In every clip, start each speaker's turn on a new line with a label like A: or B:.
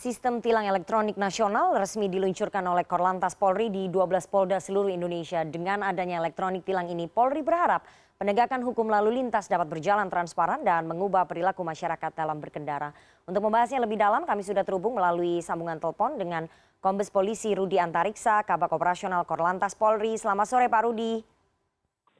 A: Sistem tilang elektronik nasional resmi diluncurkan oleh Korlantas Polri di 12 Polda seluruh Indonesia. Dengan adanya elektronik tilang ini, Polri berharap penegakan hukum lalu lintas dapat berjalan transparan dan mengubah perilaku masyarakat dalam berkendara. Untuk membahasnya lebih dalam, kami sudah terhubung melalui sambungan telepon dengan Kombes Polisi Rudi Antariksa, Kabak Operasional Korlantas Polri. Selamat sore Pak Rudi.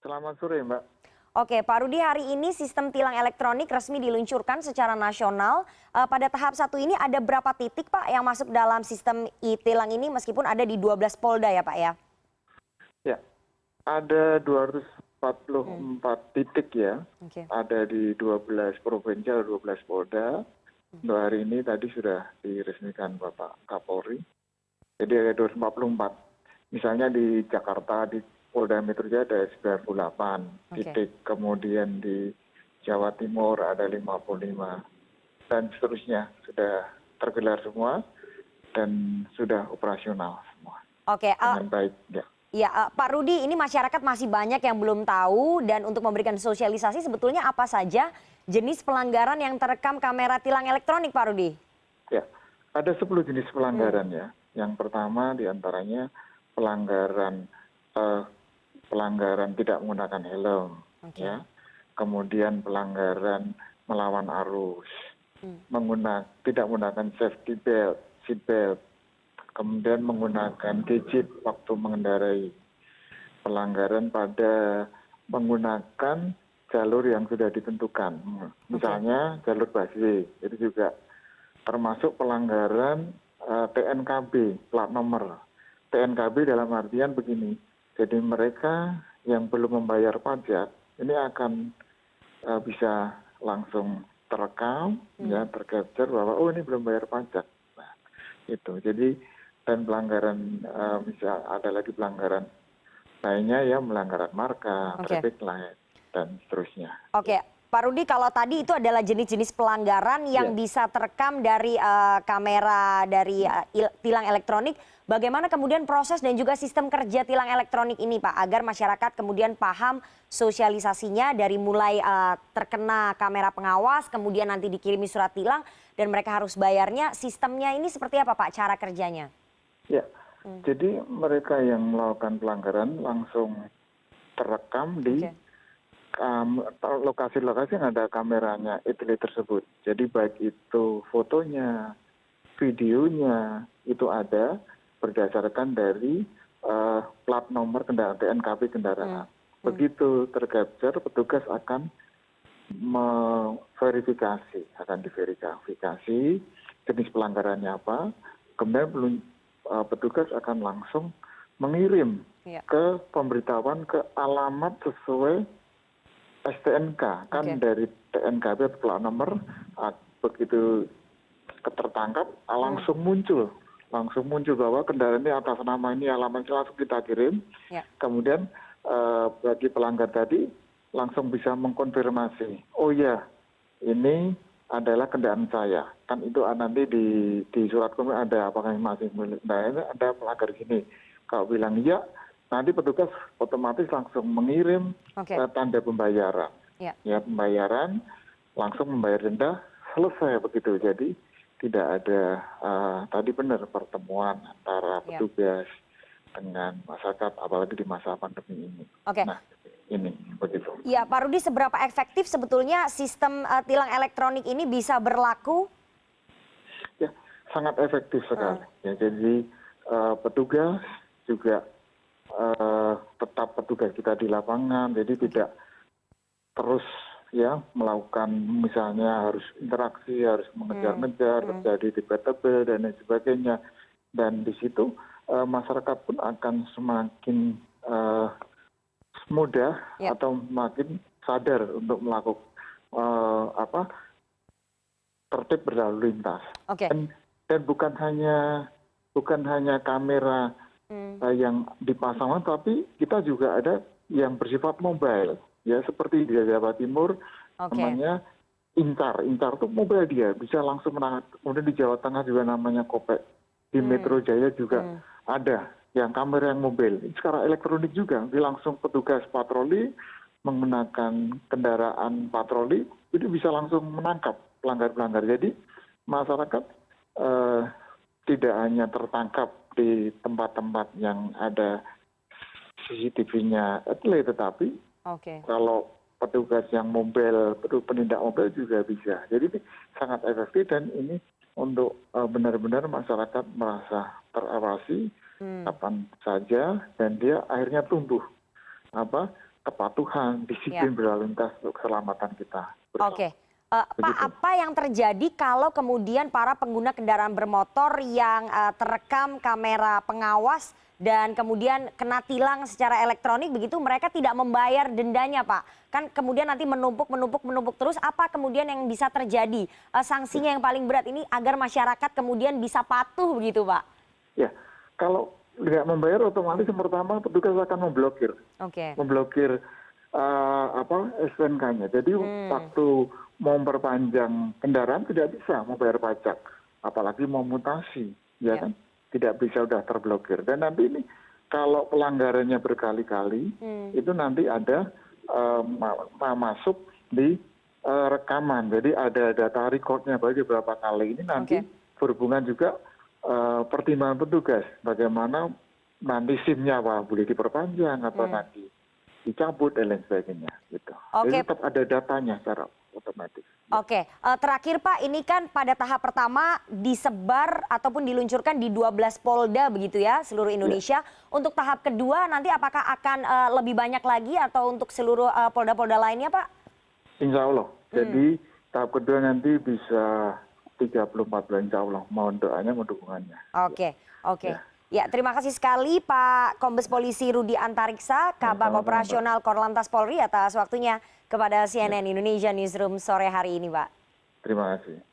B: Selamat sore Mbak.
A: Oke, Pak Rudi, hari ini sistem tilang elektronik resmi diluncurkan secara nasional. Pada tahap satu ini ada berapa titik Pak yang masuk dalam sistem e-tilang ini meskipun ada di 12 Polda ya Pak ya?
B: Ya, ada 244 titik ya. Ada di 12 provinsi, ada 12 Polda. Untuk hari ini tadi sudah diresmikan Bapak Kapolri. Jadi ada 244. Misalnya di Jakarta, di Polda Metro Jaya ada 98 titik, kemudian di Jawa Timur ada 55, dan seterusnya sudah tergelar semua dan sudah operasional semua.
A: Oke,
B: dengan baik.
A: Ya, Pak Rudi, ini masyarakat masih banyak yang belum tahu dan untuk memberikan sosialisasi sebetulnya apa saja jenis pelanggaran yang terekam kamera tilang elektronik, Pak Rudi?
B: Ya, ada 10 jenis pelanggaran ya. Yang pertama diantaranya pelanggaran tidak menggunakan helm, ya. Kemudian pelanggaran melawan arus, tidak menggunakan safety belt, seat belt, kemudian menggunakan gadget waktu mengendarai, pelanggaran pada menggunakan jalur yang sudah ditentukan, misalnya jalur busway, itu juga termasuk pelanggaran TNKB, plat nomor. TNKB dalam artian begini. Jadi mereka yang belum membayar pajak ini akan bisa langsung terekam, ya, tercapture bahwa ini belum bayar pajak. Nah, itu. Jadi dan pelanggaran misal ada lagi pelanggaran lainnya ya, melanggaran marka, traffic light dan seterusnya.
A: Oke, Pak Rudi, kalau tadi itu adalah jenis-jenis pelanggaran yang bisa terekam dari kamera dari tilang elektronik. Bagaimana kemudian proses dan juga sistem kerja tilang elektronik ini Pak, agar masyarakat kemudian paham sosialisasinya dari mulai terkena kamera pengawas, kemudian nanti dikirimi surat tilang dan mereka harus bayarnya, sistemnya ini seperti apa Pak cara kerjanya?
B: Ya, jadi mereka yang melakukan pelanggaran langsung terekam di lokasi-lokasi yang ada kameranya e-tilang tersebut. Jadi baik itu fotonya, videonya, itu ada berdasarkan dari plat nomor kendaraan, TNKB kendaraan. Begitu tercapture, petugas akan diverifikasi jenis pelanggarannya apa, kemudian petugas akan langsung mengirim ke pemberitahuan ke alamat sesuai STNK, kan dari TNKB atau plat nomor, begitu tertangkap langsung muncul bahwa kendaraan ini atas nama ini, alamatnya langsung kita kirim. Kemudian bagi pelanggar tadi langsung bisa mengkonfirmasi, oh ya ini adalah kendaraan saya, kan itu nanti di surat komentar ada apakah masih milik, nah ini ada pelanggar gini. Kalau bilang iya, nanti petugas otomatis langsung mengirim tanda pembayaran. Ya, pembayaran, langsung membayar denda, selesai begitu. Jadi tidak ada tadi benar pertemuan antara petugas dengan masyarakat, apalagi di masa pandemi ini. Nah, ini begitu.
A: Ya, Pak Rudi, seberapa efektif sebetulnya sistem tilang elektronik ini bisa berlaku?
B: Ya, sangat efektif sekali. Ya, jadi petugas juga tetap petugas kita di lapangan, jadi tidak terus ya melakukan misalnya harus interaksi, harus mengejar-ngejar, terjadi debatable dan lain sebagainya. Dan di situ masyarakat pun akan semakin mudah atau makin sadar untuk melakukan tertib berlalu lintas. Dan bukan hanya kamera yang dipasang, tapi kita juga ada yang bersifat mobile. Ya, seperti di Jawa Timur namanya Incar itu mobile, dia bisa langsung menangkap. Kemudian di Jawa Tengah juga namanya Kopek. Di Metro Jaya juga ada yang kamera yang mobile. Sekarang elektronik juga, jadi langsung petugas patroli menggunakan kendaraan patroli itu bisa langsung menangkap pelanggar-pelanggar. Jadi masyarakat tidak hanya tertangkap di tempat-tempat yang ada CCTV-nya tetapi kalau petugas yang mobile, penindak mobile juga bisa. Jadi ini sangat efektif dan ini untuk benar-benar masyarakat merasa terawasi kapan saja dan dia akhirnya tumbuh kepatuhan, disiplin berlalu lintas untuk keselamatan kita.
A: Oke. Pak, apa yang terjadi kalau kemudian para pengguna kendaraan bermotor yang terekam kamera pengawas dan kemudian kena tilang secara elektronik begitu mereka tidak membayar dendanya, Pak? Kan kemudian nanti menumpuk terus, apa kemudian yang bisa terjadi? Sanksinya yang paling berat ini agar masyarakat kemudian bisa patuh begitu, Pak?
B: Ya, kalau tidak membayar otomatis yang pertama petugas akan memblokir. Memblokir STNK-nya. Jadi waktu mau memperpanjang kendaraan tidak bisa membayar pajak, apalagi mau mutasi, ya kan? Tidak bisa, sudah terblokir. Dan nanti ini kalau pelanggarannya berkali-kali, itu nanti ada masuk di rekaman. Jadi ada data recordnya bagi beberapa kali. Ini nanti berhubungan juga pertimbangan petugas, bagaimana nanti SIM-nya boleh diperpanjang atau nanti dicabut dan lain sebagainya. Gitu. Jadi tetap ada datanya secara otomatis.
A: Oke, terakhir Pak, ini kan pada tahap pertama disebar ataupun diluncurkan di 12 Polda begitu ya, seluruh Indonesia. Untuk tahap kedua nanti apakah akan lebih banyak lagi atau untuk seluruh Polda-Polda lainnya Pak?
B: Insya Allah. Jadi tahap kedua nanti bisa 34 bulan insya Allah. Mohon doanya, mohon dukungannya.
A: Oke. Ya, terima kasih sekali Pak Kombes Polisi Rudi Antariksa, Kabak Operasional Korlantas Polri atas waktunya kepada CNN Indonesia Newsroom sore hari ini, Pak.
B: Terima kasih.